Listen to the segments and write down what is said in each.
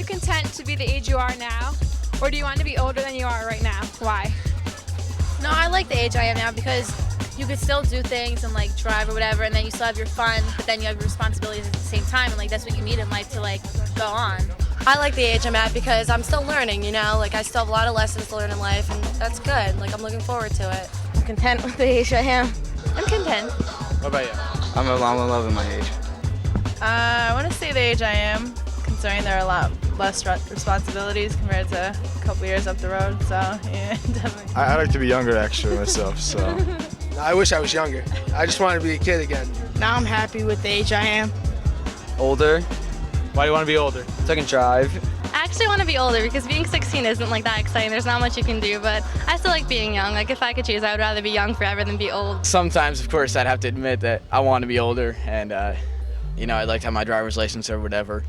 content to be the age you are now, or do you want to be older than you are right now? Why? No, I like the age I am now because you could still do things and like drive or whatever, and then you still have your fun, but then you have your responsibilities at the same time, and like that's what you need in life to like go on. I like the age I'm at because I'm still learning, you know, like I still have a lot of lessons to learn in life, and that's good. Like I'm looking forward to it. I'm content with the age I am. I'm content. What about you? I'm in love with my age. I want to stay the age I am, considering there are a lot less responsibilities compared to a couple years up the road, so yeah, definitely. I like to be younger actually myself, so. I wish I was younger. I just want to be a kid again. Now I'm happy with the age I am. Older. Why do you want to be older? So I can drive. I actually want to be older because being 16 isn't like that exciting. There's not much you can do, but I still like being young. Like if I could choose, I would rather be young forever than be old. Sometimes, of course, I'd have to admit that I want to be older and, you know, I'd like to have my driver's license or whatever.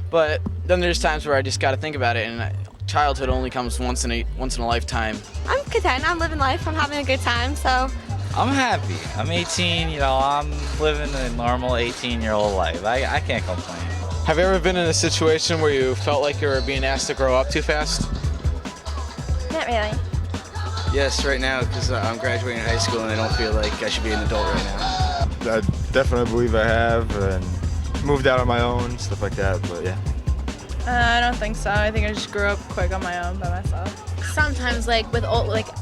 But then there's times where I just got to think about it, and childhood only comes once in a lifetime. I'm content. I'm living life. I'm having a good time, so. I'm happy. I'm 18, you know, I'm living a normal 18-year-old life. I can't complain. Have you ever been in a situation where you felt like you were being asked to grow up too fast? Not really. Yes, right now, because I'm graduating high school and I don't feel like I should be an adult right now. I definitely believe I have, and moved out on my own, stuff like that, but yeah. I don't think so. I think I just grew up quick on my own by myself. Sometimes like with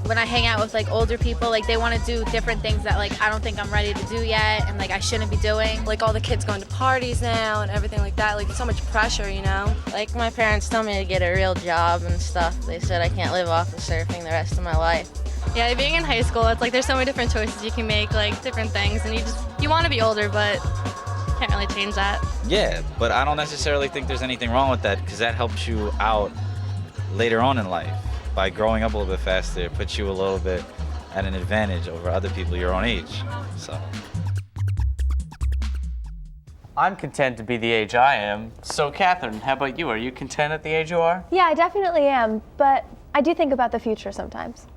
when I hang out with like older people, like they want to do different things that like I don't think I'm ready to do yet, and like I shouldn't be doing. Like all the kids going to parties now and everything like that. Like there's so much pressure, you know? Like my parents told me to get a real job and stuff. They said I can't live off of surfing the rest of my life. Yeah, being in high school, it's like there's so many different choices you can make, like different things, and you want to be older, but can't really change that. Yeah, but I don't necessarily think there's anything wrong with that because that helps you out later on in life. By growing up a little bit faster, it puts you a little bit at an advantage over other people your own age. So. I'm content to be the age I am. So Catherine, how about you? Are you content at the age you are? Yeah, I definitely am, but I do think about the future sometimes.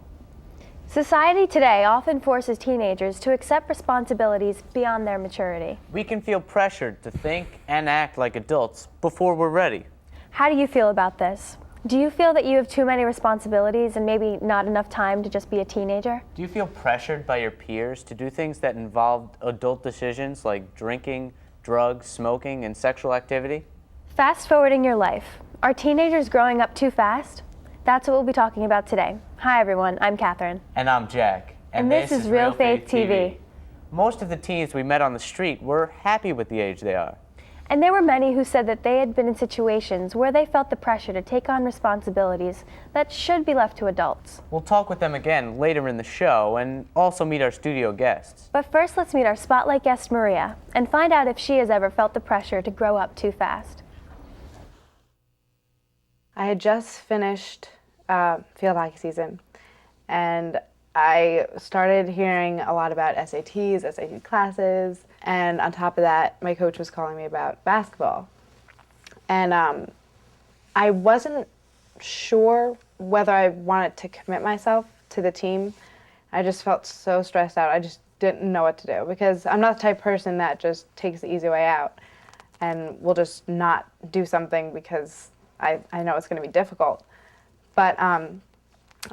Society today often forces teenagers to accept responsibilities beyond their maturity. We can feel pressured to think and act like adults before we're ready. How do you feel about this? Do you feel that you have too many responsibilities and maybe not enough time to just be a teenager? Do you feel pressured by your peers to do things that involve adult decisions like drinking, drugs, smoking, and sexual activity? Fast forwarding your life. Are teenagers growing up too fast? That's what we'll be talking about today. Hi everyone, I'm Catherine. And I'm Jack. And this is Realfaith TV. Most of the teens we met on the street were happy with the age they are. And there were many who said that they had been in situations where they felt the pressure to take on responsibilities that should be left to adults. We'll talk with them again later in the show and also meet our studio guests. But first, let's meet our spotlight guest, Maria, and find out if she has ever felt the pressure to grow up too fast. I had just finished field hockey season, and I started hearing a lot about SATs, SAT classes, and on top of that, my coach was calling me about basketball. And I wasn't sure whether I wanted to commit myself to the team. I just felt so stressed out. I just didn't know what to do because I'm not the type of person that just takes the easy way out and will just not do something because I know it's going to be difficult. But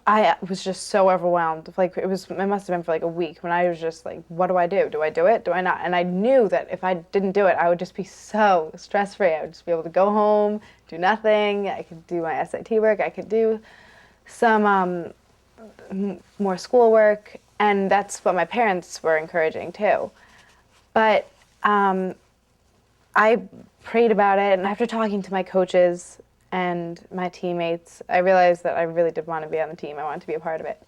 I was just so overwhelmed. Like it must have been for like a week when I was just like, what do I do? Do I do it? Do I not? And I knew that if I didn't do it, I would just be so stress-free. I would just be able to go home, do nothing. I could do my SAT work. I could do some more schoolwork, and that's what my parents were encouraging too. But I prayed about it, and after talking to my coaches and my teammates, I realized that I really did want to be on the team. I wanted to be a part of it.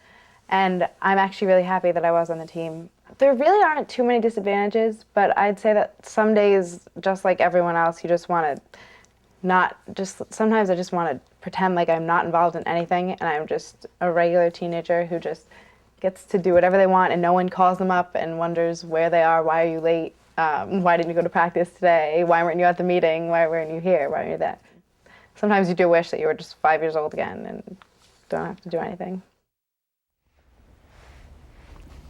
And I'm actually really happy that I was on the team. There really aren't too many disadvantages, but I'd say that some days, just like everyone else, you just want to sometimes I just want to pretend like I'm not involved in anything and I'm just a regular teenager who just gets to do whatever they want and no one calls them up and wonders where they are, why are you late, why didn't you go to practice today, why weren't you at the meeting, why weren't you here, why weren't you there. Sometimes you do wish that you were just 5 years old again and don't have to do anything.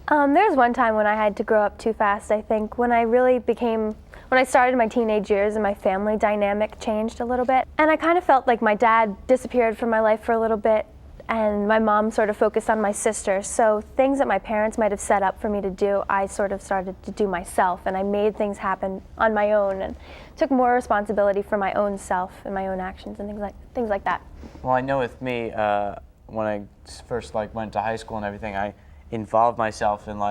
There was one time when I had to grow up too fast, I think, when I started my teenage years and my family dynamic changed a little bit. And I kind of felt like my dad disappeared from my life for a little bit, and my mom sort of focused on my sister. So things that my parents might have set up for me to do, I sort of started to do myself, and I made things happen on my own and took more responsibility for my own self and my own actions and things like that. Well, I know with me, when I first went to high school and everything, I involved myself in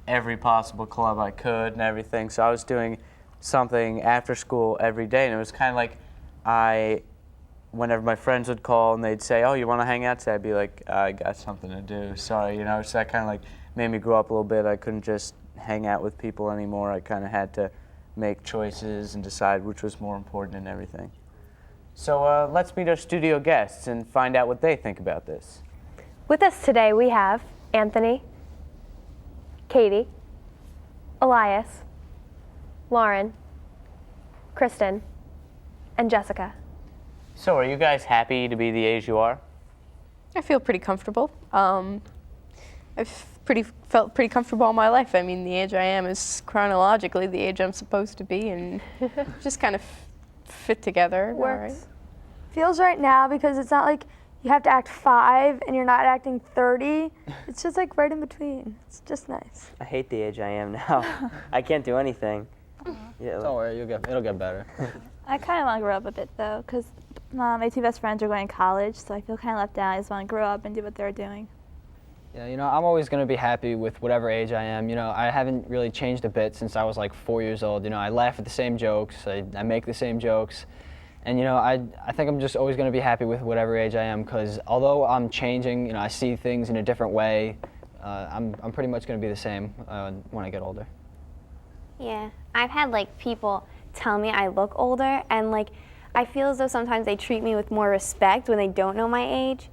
every possible club I could and everything. So I was doing something after school every day, and it was kind of whenever my friends would call and they'd say, "Oh, you want to hang out today?" I'd be like, "I got something to do, sorry," So that kind of made me grow up a little bit. I couldn't just hang out with people anymore. I kind of had to make choices and decide which was more important and everything. So let's meet our studio guests and find out what they think about this. With us today we have Anthony, Katie, Elias, Lauren, Kristen, and Jessica. So are you guys happy to be the age you are? I feel pretty comfortable. I've felt pretty comfortable all my life. I mean, the age I am is chronologically the age I'm supposed to be, and just kind of fit together. Works. All right. Feels right now because it's not like you have to act 5 and you're not acting 30. It's just right in between. It's just nice. I hate the age I am now. I can't do anything. Yeah, don't worry, it'll get better. I kind of want to grow up a bit though, because my 2 best friends are going to college, so I feel kind of left out. I just want to grow up and do what they're doing. Yeah, I'm always going to be happy with whatever age I am. I haven't really changed a bit since I was 4 years old. I laugh at the same jokes, I make the same jokes, and I think I'm just always going to be happy with whatever age I am, because although I'm changing, I see things in a different way, I'm pretty much going to be the same when I get older. Yeah, I've had people tell me I look older, and I feel as though sometimes they treat me with more respect when they don't know my age,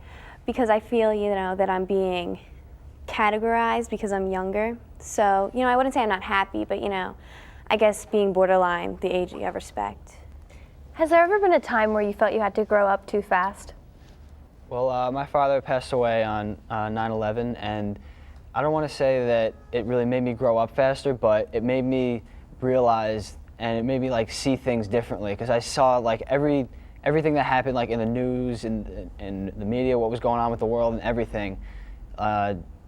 because I feel that I'm being categorized because I'm younger. So I wouldn't say I'm not happy, but I guess being borderline the age you have respect. Has there ever been a time where you felt you had to grow up too fast? Well, my father passed away on 9/11, and I don't want to say that it really made me grow up faster, but it made me realize, and it made me see things differently, because I saw everything that happened in the news and in the media, what was going on with the world and everything,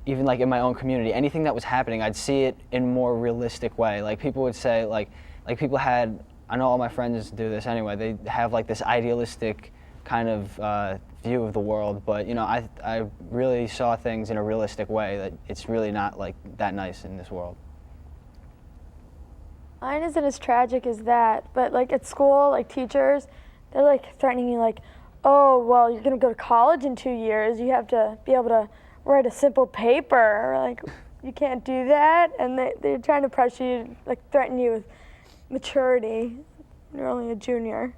even in my own community, anything that was happening, I'd see it in a more realistic way. People would say, people had, I know all my friends do this anyway, they have this idealistic kind of view of the world, but I really saw things in a realistic way, that it's really not that nice in this world. Mine isn't as tragic as that, but at school, teachers, they're threatening you oh, well, you're gonna go to college in 2 years, you have to be able to write a simple paper, you can't do that, and they're trying to pressure you, threaten you with maturity. You're only a junior.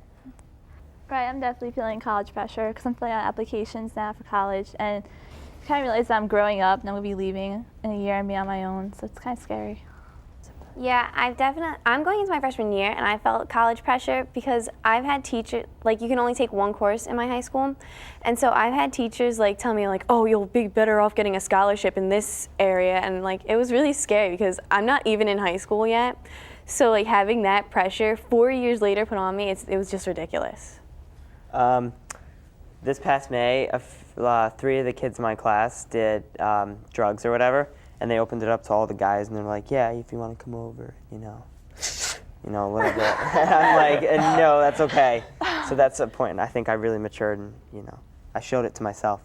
Right, I'm definitely feeling college pressure because I'm filling out applications now for college, and I kind of realize that I'm growing up and I'm going to be leaving in a year and be on my own, so it's kind of scary. Yeah, I'm going into my freshman year, and I felt college pressure because I've had teachers, you can only take one course in my high school, and so I've had teachers tell me oh, you'll be better off getting a scholarship in this area, and it was really scary because I'm not even in high school yet, so having that pressure 4 years later put on me, it was just ridiculous. This past May, 3 of the kids in my class did drugs or whatever, and they opened it up to all the guys, and they're like, "Yeah, if you want to come over, a little bit." And I'm like, "No, that's okay." So that's a point. I think I really matured, and I showed it to myself.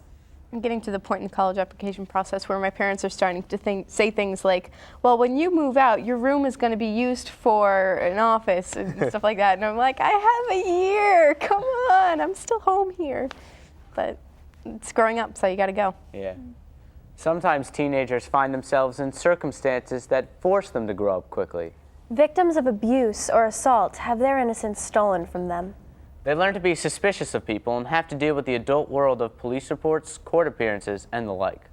I'm getting to the point in the college application process where my parents are starting to say things like, "Well, when you move out, your room is going to be used for an office," and stuff like that. And I'm like, "I have a year. Come on, I'm still home here." But it's growing up, so you got to go. Yeah. Sometimes teenagers find themselves in circumstances that force them to grow up quickly. Victims of abuse or assault have their innocence stolen from them. They learn to be suspicious of people and have to deal with the adult world of police reports, court appearances, and the like.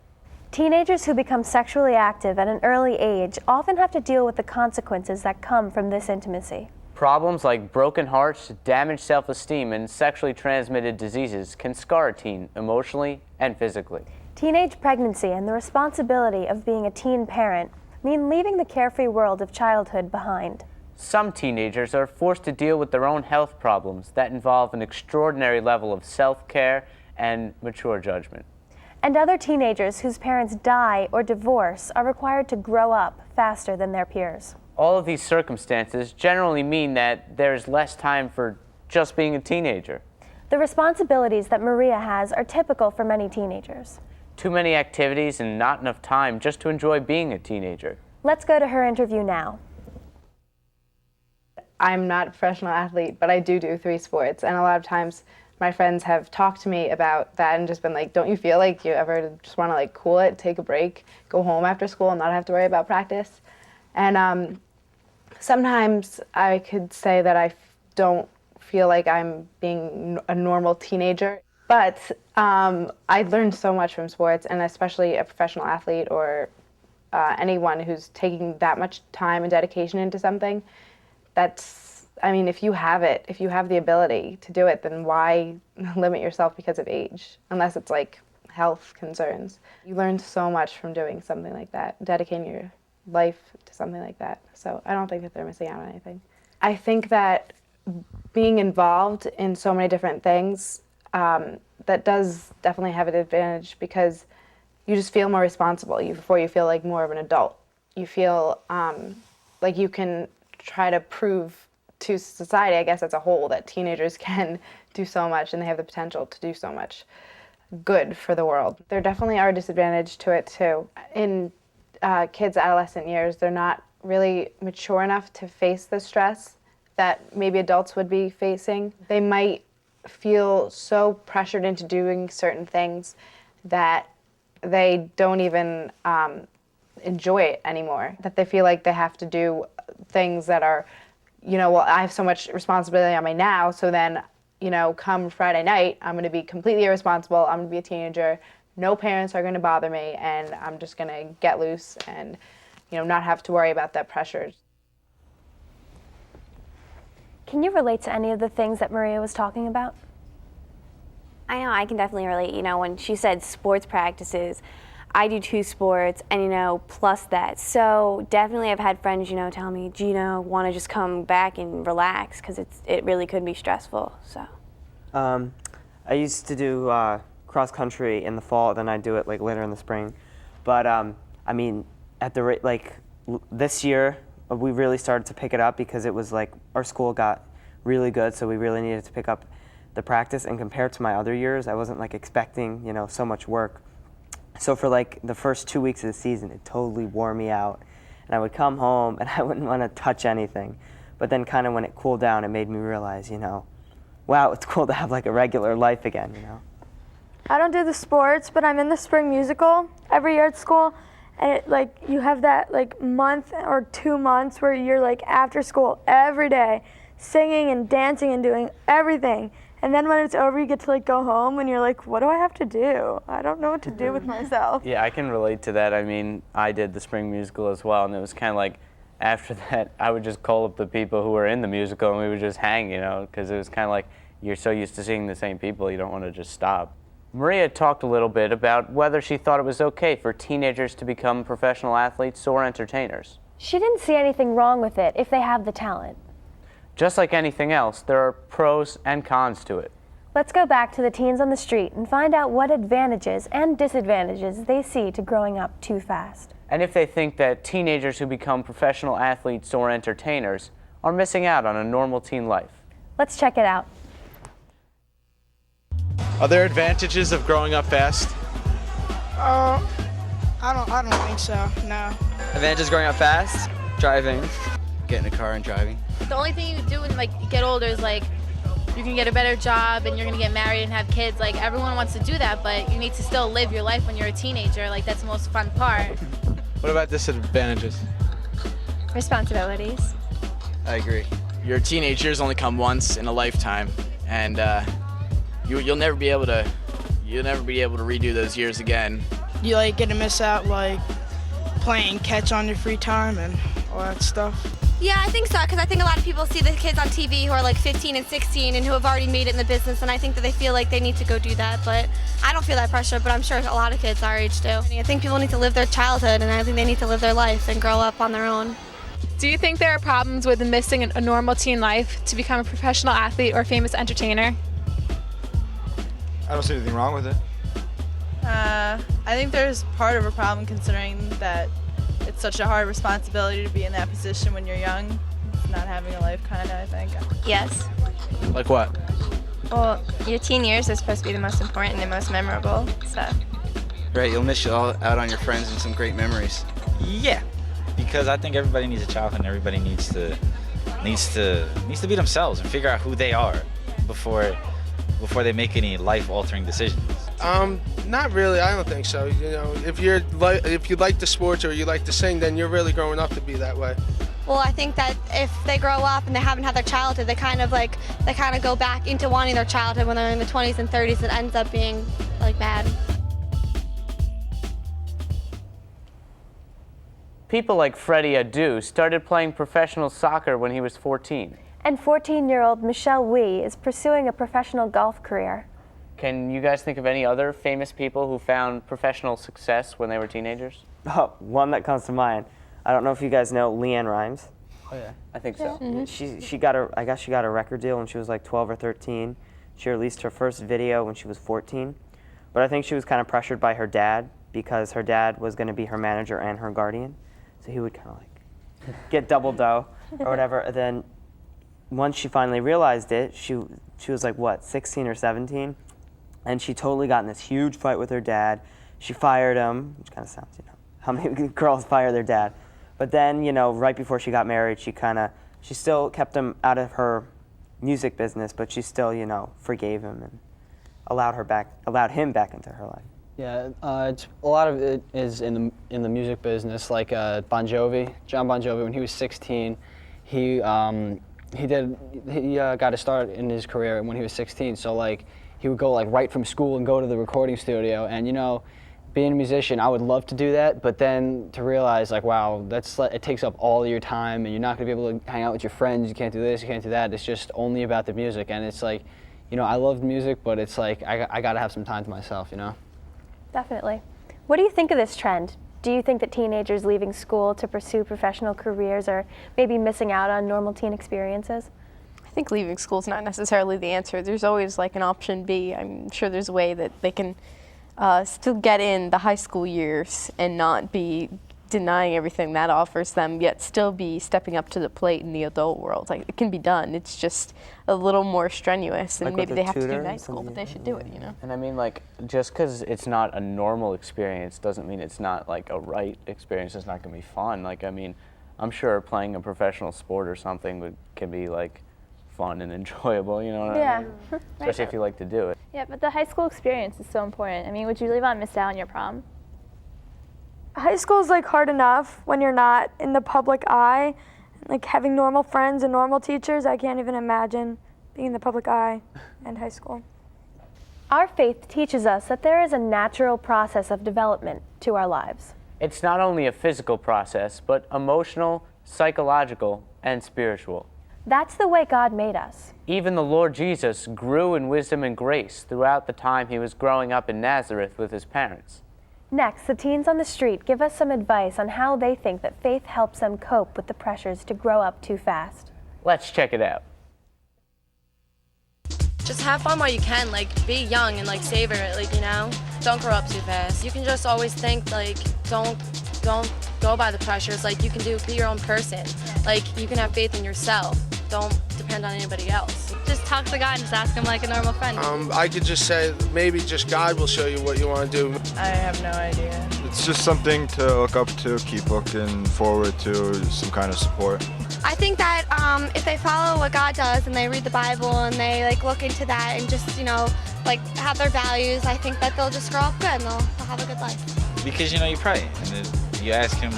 Teenagers who become sexually active at an early age often have to deal with the consequences that come from this intimacy. Problems like broken hearts, damaged self-esteem, and sexually transmitted diseases can scar a teen emotionally and physically. Teenage pregnancy and the responsibility of being a teen parent mean leaving the carefree world of childhood behind. Some teenagers are forced to deal with their own health problems that involve an extraordinary level of self-care and mature judgment. And other teenagers whose parents die or divorce are required to grow up faster than their peers. All of these circumstances generally mean that there is less time for just being a teenager. The responsibilities that Maria has are typical for many teenagers. Too many activities and not enough time just to enjoy being a teenager. Let's go to her interview now. I'm not a professional athlete, but I do 3 sports, and a lot of times my friends have talked to me about that and just been like, don't you feel like you ever just want to like cool it, take a break, go home after school and not have to worry about practice? And sometimes I could say that I don't feel like I'm being a normal teenager, but I learned so much from sports, and especially a professional athlete or anyone who's taking that much time and dedication into something. I mean, if you have it, if you have the ability to do it, then why limit yourself because of age, unless it's like health concerns. You learn so much from doing something like that, dedicating your life to something like that. So I don't think that they're missing out on anything. I think that being involved in so many different things, that does definitely have an advantage because you just feel more responsible before you feel like more of an adult. You feel like you can try to prove to society, I guess as a whole, that teenagers can do so much and they have the potential to do so much good for the world. There definitely are disadvantages to it too. In kids' adolescent years, they're not really mature enough to face the stress that maybe adults would be facing. They might feel so pressured into doing certain things that they don't even enjoy it anymore, that they feel like they have to do things that are, well, I have so much responsibility on me now, so then, come Friday night, I'm going to be completely irresponsible, I'm going to be a teenager, no parents are going to bother me, and I'm just going to get loose and, not have to worry about that pressure. Can you relate to any of the things that Maria was talking about? I know, I can definitely relate. When she said sports practices, I do 2 sports and, plus that. So definitely I've had friends, tell me, Gina, want to just come back and relax because it really could be stressful, so. I used to do cross country in the fall, then I do it like later in the spring. But I mean, at the rate, this year, we really started to pick it up because it was like our school got really good, so we really needed to pick up the practice. And compared to my other years, I wasn't like expecting, so much work. So for like the first 2 weeks of the season, it totally wore me out. And I would come home and I wouldn't want to touch anything. But then kind of when it cooled down, it made me realize, wow, it's cool to have like a regular life again, I don't do the sports, but I'm in the spring musical every year at school. And you have that month or 2 months where you're after school every day, singing and dancing and doing everything. And then when it's over, you get to go home and you're like, what do I have to do? I don't know what to do with myself. Yeah, I can relate to that. I mean, I did the spring musical as well, and it was kind of like, after that, I would just call up the people who were in the musical and we would just hang, because it was kind of like, you're so used to seeing the same people, you don't want to just stop. Maria talked a little bit about whether she thought it was okay for teenagers to become professional athletes or entertainers. She didn't see anything wrong with it if they have the talent. Just like anything else, there are pros and cons to it. Let's go back to the teens on the street and find out what advantages and disadvantages they see to growing up too fast. And if they think that teenagers who become professional athletes or entertainers are missing out on a normal teen life. Let's check it out. Are there advantages of growing up fast? I don't think so, no. Advantages growing up fast? Driving. Getting a car and driving. The only thing you do when you get older is you can get a better job and you're gonna get married and have kids. Everyone wants to do that, but you need to still live your life when you're a teenager. That's the most fun part. What about disadvantages? Responsibilities. I agree. Your teenage years only come once in a lifetime, and you'll never be able to redo those years again. You get to miss out playing catch on your free time and all that stuff. Yeah, I think so, because I think a lot of people see the kids on TV who are like 15 and 16 and who have already made it in the business, and I think that they feel like they need to go do that, but I don't feel that pressure, but I'm sure a lot of kids our age do. I think people need to live their childhood, and I think they need to live their life and grow up on their own. Do you think there are problems with missing a normal teen life to become a professional athlete or famous entertainer? I don't see anything wrong with it. I think there's part of a problem considering that it's such a hard responsibility to be in that position when you're young. It's not having a life, kind of, I think. Yes. Like what? Well, your teen years are supposed to be the most important and most memorable, so. Right, you'll miss out on your friends and some great memories. Yeah, because I think everybody needs a childhood and everybody needs to be themselves and figure out who they are before they make any life-altering decisions. Not really. I don't think so. You know, if you like the sports or you like to sing, then you're really growing up to be that way. Well, I think that if they grow up and they haven't had their childhood, they kind of go back into wanting their childhood when they're in the 20s and 30s. It ends up being like bad. People like Freddie Adu started playing professional soccer when he was 14. And 14-year-old Michelle Wee is pursuing a professional golf career. Can you guys think of any other famous people who found professional success when they were teenagers? Oh, one that comes to mind. I don't know if you guys know Leanne Rimes. Oh yeah, I think so. Yeah. I guess she got a record deal when she was like 12 or 13. She released her first video when she was 14. But I think she was kind of pressured by her dad because her dad was going to be her manager and her guardian. So he would kind of like get double dough or whatever. And then once she finally realized it, she was like, what, 16 or 17? And she totally got in this huge fight with her dad. She fired him, which kind of sounds, how many girls fire their dad. But then, right before she got married, she still kept him out of her music business, but she still, forgave him and allowed him back into her life. Yeah, it's, a lot of it is in the music business, like John Bon Jovi, when he was 16, he got to start in his career when he was 16. So like he would go like right from school and go to the recording studio, and being a musician, I would love to do that, but then to realize like, wow, it takes up all your time, and you're not gonna be able to hang out with your friends. You can't do this, you can't do that. It's just only about the music, and it's like, I love music, but it's like I gotta have some time to myself, Definitely. What do you think of this trend? Do you think that teenagers leaving school to pursue professional careers are maybe missing out on normal teen experiences? I think leaving school is not necessarily the answer. There's always like an option B. I'm sure there's a way that they can still get in the high school years and not be denying everything that offers them, yet still be stepping up to the plate in the adult world. Like, it can be done. It's just a little more strenuous, and Like maybe they have to do tutor or night school, but they should do it, And I mean, like, just because it's not a normal experience doesn't mean it's not like a right experience. It's not going to be fun. Like, I mean, I'm sure playing a professional sport or something can be like fun and enjoyable, what I mean? Especially if you like to do it. Yeah, but the high school experience is so important. I mean, would you leave on miss out on your prom? High school is like hard enough when you're not in the public eye. Like having normal friends and normal teachers, I can't even imagine being in the public eye in high school. Our faith teaches us that there is a natural process of development to our lives. It's not only a physical process, but emotional, psychological, and spiritual. That's the way God made us. Even the Lord Jesus grew in wisdom and grace throughout the time he was growing up in Nazareth with his parents. Next, the teens on the street give us some advice on how they think that faith helps them cope with the pressures to grow up too fast. Let's check it out. Just have fun while you can, like, be young and, like, savor it, like, Don't grow up too fast. You can just always think, like, don't go by the pressures. Like, you can be your own person. Like, you can have faith in yourself. Don't depend on anybody else. Just talk to God and just ask him like a normal friend. I could just say maybe just God will show you what you want to do. I have no idea. It's just something to look up to, keep looking forward to, some kind of support. I think that if they follow what God does and they read the Bible and they like look into that and just like have their values, I think that they'll just grow up good and they'll have a good life. Because you pray and then you ask him,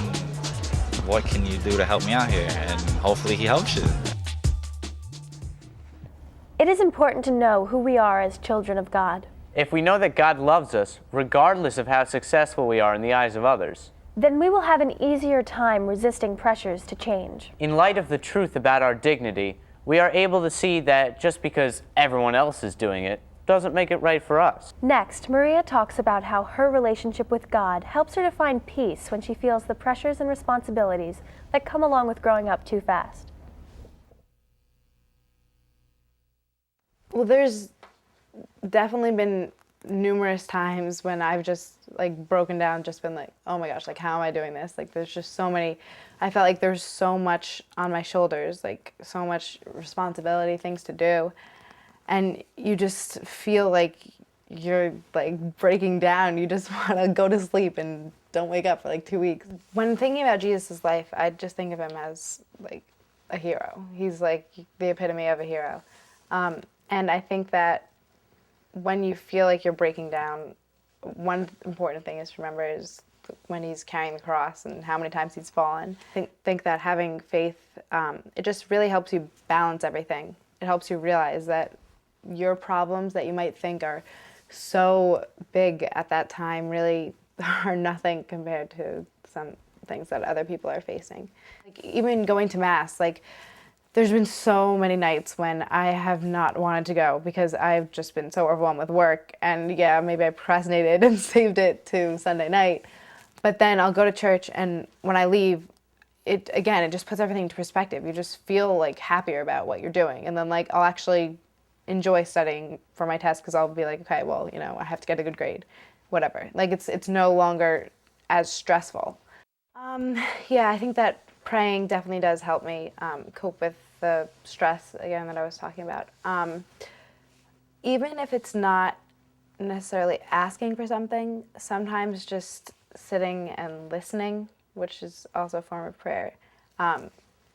what can you do to help me out here? And hopefully he helps you. It is important to know who we are as children of God. If we know that God loves us, regardless of how successful we are in the eyes of others, then we will have an easier time resisting pressures to change. In light of the truth about our dignity, we are able to see that just because everyone else is doing it doesn't make it right for us. Next, Maria talks about how her relationship with God helps her to find peace when she feels the pressures and responsibilities that come along with growing up too fast. Well, there's definitely been numerous times when I've just like broken down, just been like, oh my gosh, like how am I doing this? Like there's just so many, I felt like there's so much on my shoulders, like so much responsibility, things to do. And you just feel like you're like breaking down. You just want to go to sleep and don't wake up for like 2 weeks. When thinking about Jesus' life, I just think of him as like a hero. He's like the epitome of a hero. And I think that when you feel like you're breaking down, one important thing is to remember is when he's carrying the cross and how many times he's fallen. I think that having faith, it just really helps you balance everything. It helps you realize that your problems that you might think are so big at that time really are nothing compared to some things that other people are facing. Like even going to Mass, like there's been so many nights when I have not wanted to go because I've just been so overwhelmed with work, and yeah, maybe I procrastinated and saved it to Sunday night. But then I'll go to church, and when I leave, it just puts everything into perspective. You just feel like happier about what you're doing, and then like I'll actually enjoy studying for my test because I'll be like, okay, well, you know, I have to get a good grade, whatever. Like it's no longer as stressful. Yeah, I think that praying definitely does help me cope with the stress again that I was talking about. Even if it's not necessarily asking for something, sometimes just sitting and listening, which is also a form of prayer,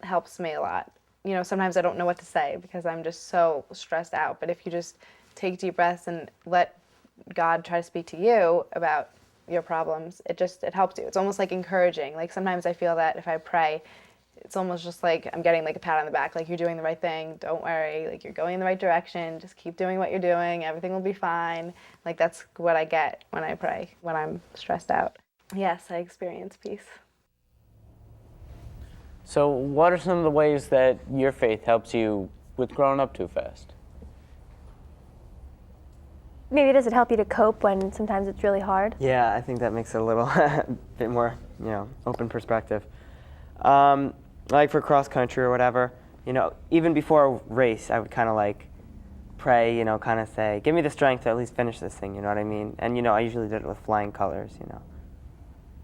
helps me a lot. You know, sometimes I don't know what to say because I'm just so stressed out. But if you just take deep breaths and let God try to speak to you about your problems, it helps you. It's almost like encouraging. Like sometimes I feel that if I pray, it's almost just like I'm getting like a pat on the back, like you're doing the right thing, don't worry, like you're going in the right direction, just keep doing what you're doing, everything will be fine. Like that's what I get when I pray, when I'm stressed out. Yes, I experience peace. So what are some of the ways that your faith helps you with growing up too fast? Maybe does it help you to cope when sometimes it's really hard? Yeah, I think that makes it a little bit more, you know, open perspective. Like for cross country or whatever, you know, even before a race, I would kind of like pray, you know, kind of say, give me the strength to at least finish this thing, you know what I mean? And, you know, I usually did it with flying colors, you know.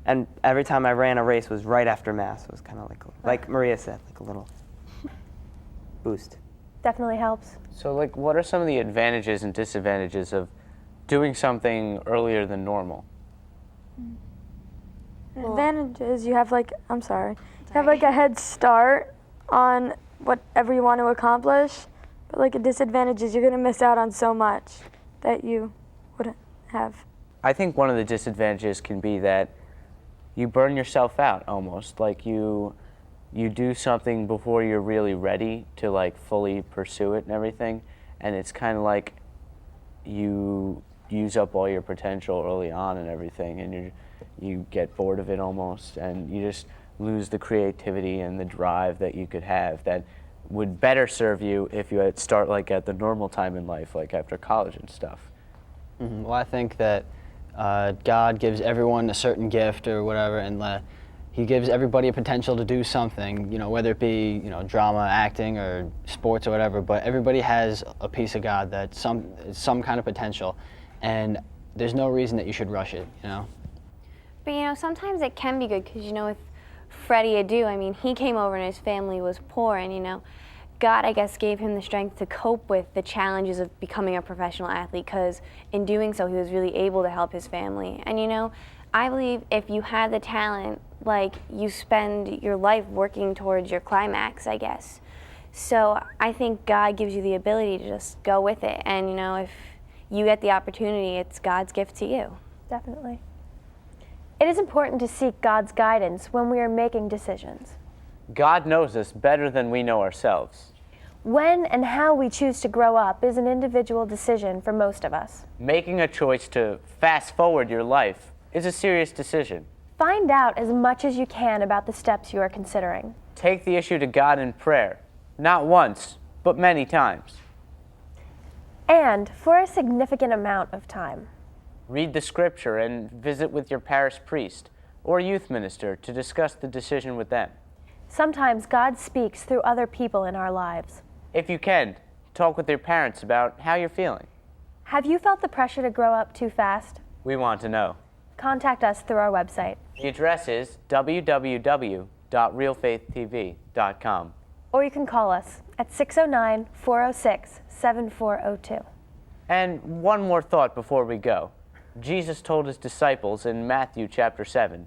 And every time I ran a race was right after Mass. It was kind of like Maria said, like a little boost. Definitely helps. So like what are some of the advantages and disadvantages of doing something earlier than normal? The advantage is you have like, you have like a head start on whatever you want to accomplish, but like a disadvantage is you're going to miss out on so much that you wouldn't have. I think one of the disadvantages can be that you burn yourself out almost, like you do something before you're really ready to like fully pursue it and everything, and it's kind of like you use up all your potential early on and everything, and you get bored of it almost, and you just lose the creativity and the drive that you could have that would better serve you if you had start like at the normal time in life, like after college and stuff. Mm-hmm. Well, I think that God gives everyone a certain gift or whatever, and He gives everybody a potential to do something, you know, whether it be, you know, drama, acting, or sports or whatever, but everybody has a piece of God that's some kind of potential, and there's no reason that you should rush it, you know? But, you know, sometimes it can be good because, you know, with Freddie Adu, I mean, he came over and his family was poor, and, you know, God, I guess, gave him the strength to cope with the challenges of becoming a professional athlete, because in doing so, he was really able to help his family. And, you know, I believe if you had the talent, like, you spend your life working towards your climax, I guess. So I think God gives you the ability to just go with it. And, you know, if you get the opportunity, it's God's gift to you. Definitely. It is important to seek God's guidance when we are making decisions. God knows us better than we know ourselves. When and how we choose to grow up is an individual decision for most of us. Making a choice to fast forward your life is a serious decision. Find out as much as you can about the steps you are considering. Take the issue to God in prayer, not once, but many times. And for a significant amount of time. Read the scripture and visit with your parish priest or youth minister to discuss the decision with them. Sometimes God speaks through other people in our lives. If you can, talk with your parents about how you're feeling. Have you felt the pressure to grow up too fast? We want to know. Contact us through our website. The address is www.realfaithtv.com. Or you can call us at 609-406-7402. And one more thought before we go. Jesus told his disciples in Matthew chapter 7,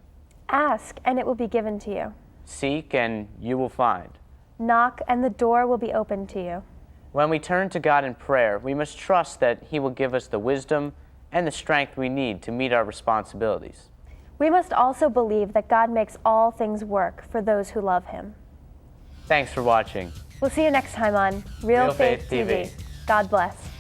Ask and it will be given to you. Seek and you will find. Knock and the door will be opened to you. When we turn to God in prayer, we must trust that he will give us the wisdom and the strength we need to meet our responsibilities. We must also believe that God makes all things work for those who love him. Thanks for watching. We'll see you next time on Real Faith TV. God bless.